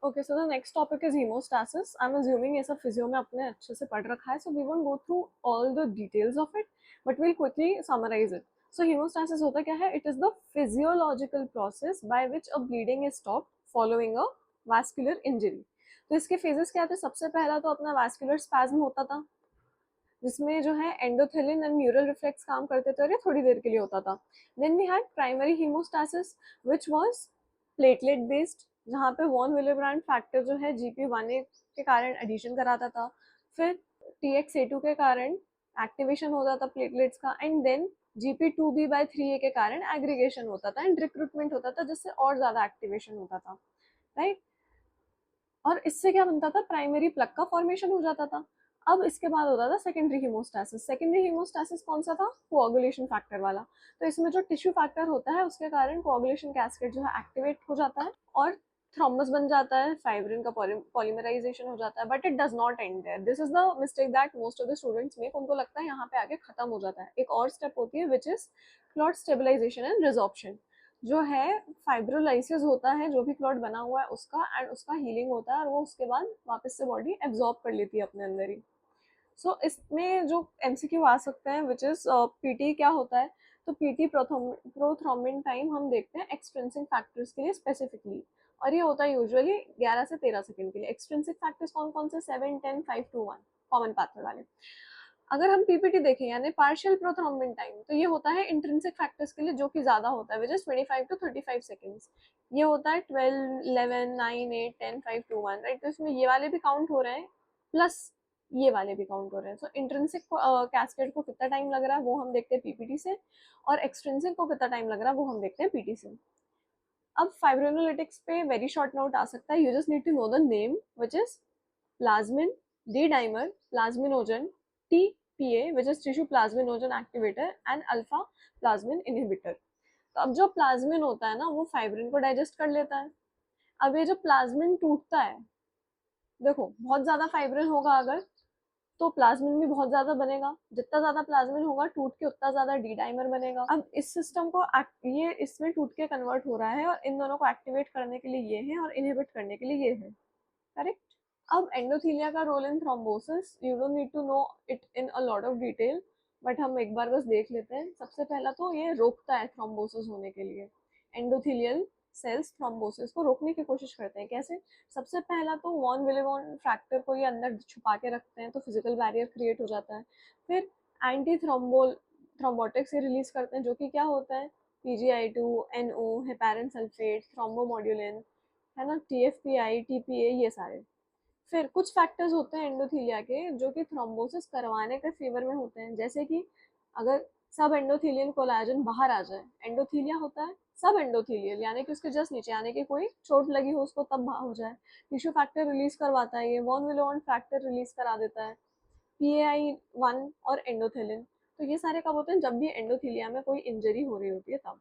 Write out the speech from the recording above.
Okay, so the next topic is hemostasis. I'm assuming ये सब physio में अपने अच्छे से पढ़ रखा है, so we won't go through all the details of it, but we'll quickly summarize it. So hemostasis होता क्या है? It is the physiological process by which a bleeding is stopped following a vascular injury. तो इसके phases क्या थे? सबसे पहला तो अपना vascular spasm होता था, जिसमें जो है एंडोथेलिन एंड म्यूरल रिफ्लेक्स काम करते थे और ये थोड़ी देर के लिए होता था. Then we had primary hemostasis which was platelet based, जहाँ पे वॉन विलेब्रांड फैक्टर जो है GP1A के कारण एडिशन कराता था, फिर TXA2 के कारण एक्टिवेशन होता था प्लेटलेट्स का, एंड देन GP2B/3A के कारण एग्रीगेशन होता था एंड रिक्रूटमेंट होता था, जिससे और ज्यादा एक्टिवेशन होता था, राइट. और इससे क्या बनता था? प्राइमरी प्लग का फॉर्मेशन हो जाता था. अब इसके बाद होता था सेकेंडरी हीमोस्टासिस. सेकेंडरी हीमोस्टासिस कौन सा था? कोआगुलेशन फैक्टर वाला. तो इसमें जो टिश्यू फैक्टर होता है उसके कारण कोआगुलेशन कैस्केड जो है एक्टिवेट हो जाता है और थ्रोम्बस बन जाता है, फाइब्रिन का पॉलीमराइजेशन हो जाता है. But it does not end there. This is the mistake that most of the students make. उनको लगता है यहाँ पे आगे खत्म हो जाता है. एक और स्टेप होती है which is clot stabilisation and resorption. जो है फाइब्रोलाइसिस होता है जो भी क्लॉट बना हुआ है उसका, एंड उसका हीलिंग होता है और वो उसके बाद वापस से बॉडी एब्जॉर्ब कर लेती है अपने अंदर ही. सो इसमें जो MCQ आ सकते हैं विच इज PT क्या होता है? तो PT प्रोथ्रोम्बिन टाइम हम देखते हैं एक्सट्रिंसिक फैक्टर्स के लिए स्पेसिफिकली, और ये होता है यूजुअली 11 से 13 सेकंड के लिए. एक्सट्रिंसिक फैक्टर्स कौन कौन से? 7, 10, 5, 2, 1 कॉमन पाथवे वाले. अगर हम PPT देखें यानी पार्शियल प्रोथ्रोम्बिन टाइम, तो ये होता है इंट्रिंसिक फैक्टर्स के लिए जो कि ज्यादा होता है विच इज 25 to 35 सेकंड्स. ये होता है 12, 11, 9, 8, 10, 5, 2, 1, राइट. तो इसमें ये वाले भी काउंट हो रहे हैं प्लस ये वाले भी काउंट हो रहे हैं. सो इंट्रिंसिक कैस्केड को कितना टाइम लग रहा है वो हम देखते हैं PPT से, और एक्सट्रिंसिक को कितना टाइम लग रहा है वो हम देखते हैं PT से. अब फाइब्रोनोलिटिक्स पे वेरी शॉर्ट नोट आ सकता है. You just need to know the name which is plasmin, D-dimer, plasminogen, TPA which is tissue plasminogen activator and alpha plasmin inhibitor. तो अब जो प्लाज्मिन होता है ना वो फाइब्रिन को डाइजेस्ट कर लेता है. अब ये जो प्लाज्मिन टूटता है, देखो बहुत ज्यादा फाइब्रिन होगा अगर, तो प्लाज्मिन भी बहुत ज्यादा बनेगा. जितना ज्यादा प्लाज्मिन होगा टूट के उतना ज्यादा डी डाइमर बनेगा. अब इस सिस्टम को ये इसमें टूट के कन्वर्ट हो रहा है और इन दोनों को एक्टिवेट करने के लिए ये है और इनहिबिट करने के लिए ये है, करेक्ट. अब एंडोथीलिया का role in thrombosis, you don't need to know it in a lot of detail, but हम एक बार बस देख लेते हैं. सबसे पहला तो ये रोकता है थ्रोम्बोसिस होने के लिए. एंडोथीलियल सेल्स थ्रोम्बोसिस को रोकने की कोशिश करते हैं. कैसे? सबसे पहला तो वॉन विलेवन फैक्टर को ये अंदर छुपा के रखते हैं, तो फिजिकल बैरियर क्रिएट हो जाता है. फिर एंटी थ्रोम्बोटिक्स ये रिलीज करते हैं जो कि क्या होता है? PGI2, NO, हेपारिन सल्फेट, थ्रोम्बोमोड्यूलिन, है ना, TFPI, TPA, ये सारे. फिर कुछ फैक्टर्स होते हैं एंडोथीलिया के जो कि थ्रोम्बोसिस करवाने के फेवर में होते हैं. जैसे कि अगर सब एंडोथीलियन कोलेजन बाहर आ जाए, एंडोथीलिया होता है सब एंडोथीलियल यानी कि उसके जस्ट नीचे, यानी कि कोई चोट लगी हो उसको तब बाहर हो जाए, टिश्यू फैक्टर रिलीज करवाता है. ये वॉन विलोन फैक्टर रिलीज करा देता है, PAI1 और एंडोथेलिन. तो ये सारे कब होते हैं? जब भी एंडोथीलिया में कोई इंजरी हो रही होती है तब.